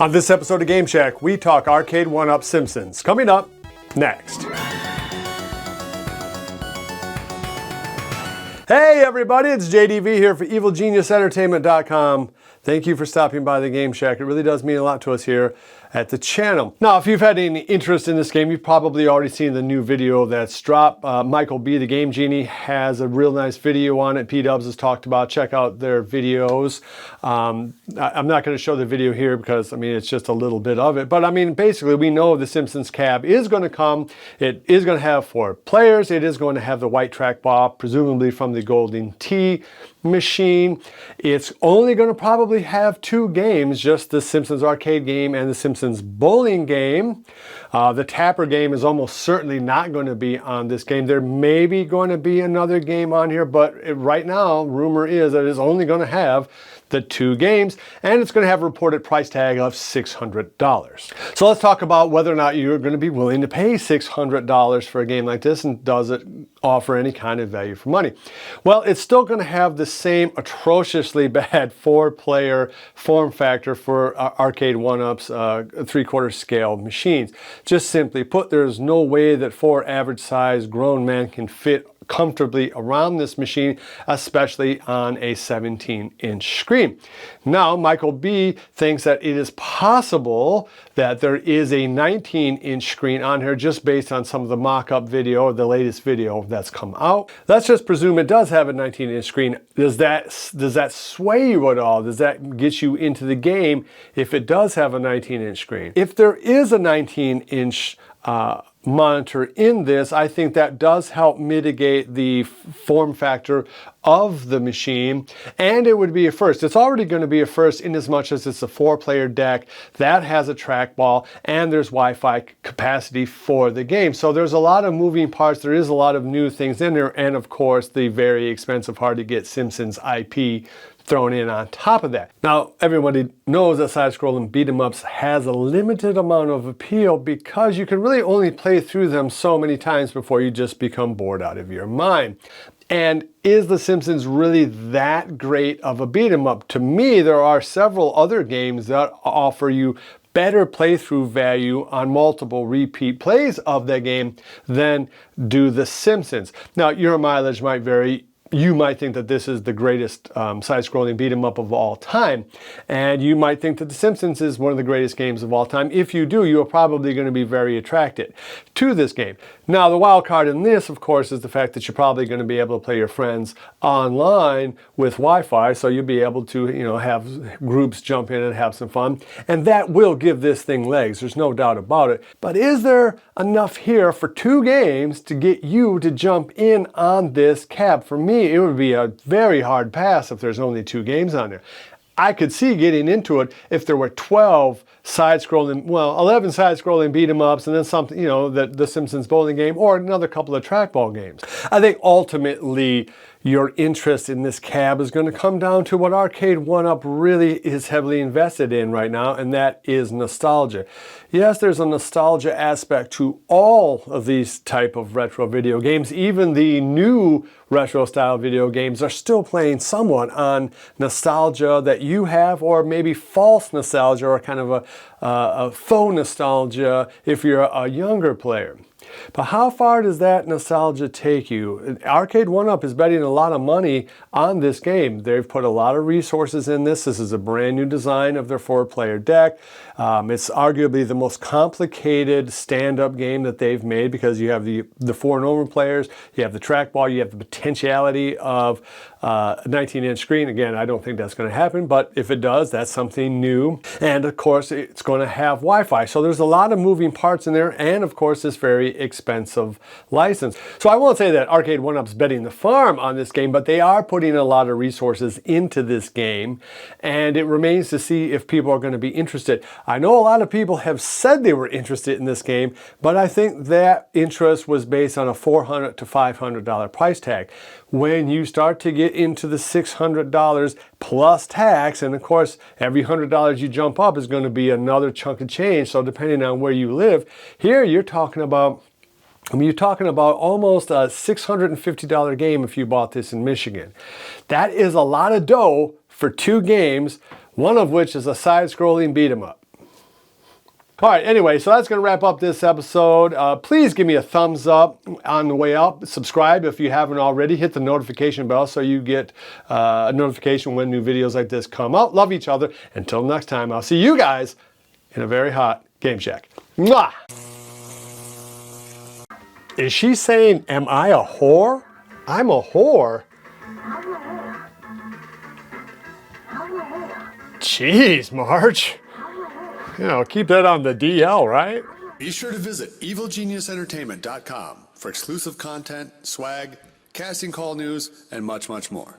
On this episode of Game Shack, we talk Arcade1up Simpsons. Coming up next. Hey everybody, it's JDV here for EvilGeniusEntertainment.com. Thank you for stopping by the Game Shack. It really does mean a lot to us here at the channel. Now, if you've had any interest in this game, you've probably already seen the new video that's dropped. Michael B, the Game Genie, has a real nice video on it. P-Dubs has talked about. Check out their videos. I'm not going to show the video here because, I mean, it's just a little bit of it. But, I mean, basically, we know the Simpsons cab is going to come. It is going to have 4 players. It is going to have the white trackball, presumably from the Golden Tee machine. It's only going to probably have 2 games, just the Simpsons arcade game and the Simpsons bowling game. The Tapper game is almost certainly not going to be on this game. There may be going to be another game on here, but right now, rumor is that it's only going to have the 2 games, and it's going to have a reported price tag of $600. So let's talk about whether or not you're going to be willing to pay $600 for a game like this, and does it offer any kind of value for money? Well, it's still going to have the same atrociously bad 4-player form factor for Arcade1up's 3/4 scale machines. Just simply put, there's no way that 4 average-sized grown men can fit comfortably around this machine, especially on a 17-inch screen. Now, Michael B thinks that it is possible that there is a 19-inch screen on here just based on some of the mock-up video or the latest video that's come out. Let's just presume it does have a 19-inch screen. Does that sway you at all? Does that get you into the game if it does have a 19-inch screen? If there is a 19-inch monitor in this, I think that does help mitigate the form factor of the machine, and it would be a first. It's already going to be a first in as much as it's a 4-player deck that has a trackball and there's Wi-Fi capacity for the game. So there's a lot of moving parts. There is a lot of new things in there, and of course the very expensive, hard to get Simpsons IP thrown in on top of that. Now, everybody knows that side-scrolling beat-em-ups has a limited amount of appeal because you can really only play through them so many times before you just become bored out of your mind. And is The Simpsons really that great of a beat-em-up? To me, there are several other games that offer you better playthrough value on multiple repeat plays of that game than do The Simpsons. Now, your mileage might vary. You might think that this is the greatest side-scrolling beat-em-up of all time, and you might think that The Simpsons is one of the greatest games of all time. If you do, you are probably going to be very attracted to this game. Now, the wild card in this, of course, is the fact that you're probably going to be able to play your friends online with Wi-Fi, so you'll be able to, have groups jump in and have some fun, and that will give this thing legs. There's no doubt about it. But is there enough here for 2 games to get you to jump in on this cab? For me, it would be a very hard pass if there's only 2 games on there. I could see getting into it if there were 12 side-scrolling, 11 side-scrolling beat-em-ups and then something, the Simpsons bowling game or another couple of trackball games. I think ultimately your interest in this cab is going to come down to what Arcade1up really is heavily invested in right now, and that is nostalgia. Yes, there's a nostalgia aspect to all of these type of retro video games. Even the new retro-style video games are still playing somewhat on nostalgia that you have, or maybe false nostalgia, or kind of a faux nostalgia if you're a younger player. But how far does that nostalgia take you? Arcade1up is betting a lot of money on this game. They've put a lot of resources in this. This is a brand new design of their 4-player deck. It's arguably the most complicated stand-up game that they've made because you have the 4 normal players, you have the trackball, you have the potentiality of a 19-inch screen. Again, I don't think that's going to happen, but if it does, that's something new. And of course, it's going to have Wi-Fi. So there's a lot of moving parts in there, and of course, this very expensive license. So I won't say that Arcade1up's betting the farm on this game, but they are putting a lot of resources into this game, and it remains to see if people are going to be interested. I know a lot of people have said they were interested in this game, but I think that interest was based on a $400 to $500 price tag. When you start to get into the $600 plus tax, and of course every $100 you jump up is going to be another chunk of change, so depending on where you live, here you're talking about almost a $650 game if you bought this in Michigan. That is a lot of dough for 2 games, one of which is a side-scrolling beat-em-up. All right, anyway, so that's going to wrap up this episode. Please give me a thumbs up on the way out. Subscribe if you haven't already. Hit the notification bell so you get a notification when new videos like this come out. Love each other. Until next time, I'll see you guys in a very hot Game Shack. Mwah! Is she saying, am I a whore? I'm a whore? Jeez, Marge. You know, keep that on the DL, right? Be sure to visit evilgeniusentertainment.com for exclusive content, swag, casting call news, and much, much more.